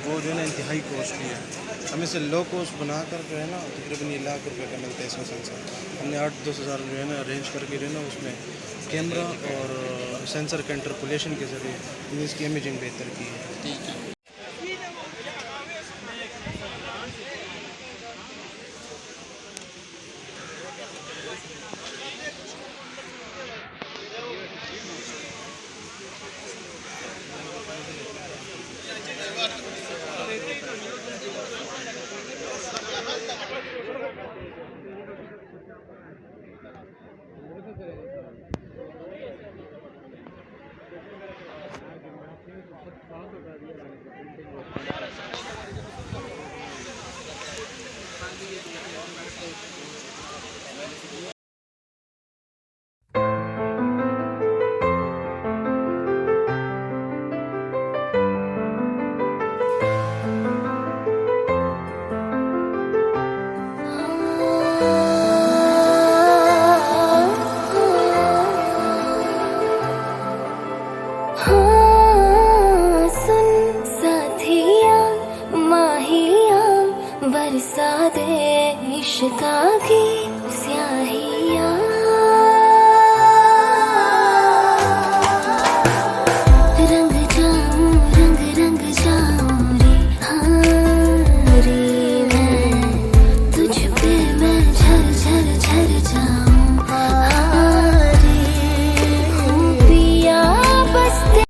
वो जो है ना इंतहाई कॉस्टली है। हम इसे लो कॉस्ट बनाकर जो है ना तकरीबन ये लाख रुपए का मिलता है इसका सेंसर। हमने 8-10 हज़ार जो है ना अरेंज करके जो है ना उसमें कैमरा और सेंसर के इंटरपोलेशन के ज़रिए इसकी इमेजिंग बेहतर की है। बरसा दे इश्क़ की स्याहियाँ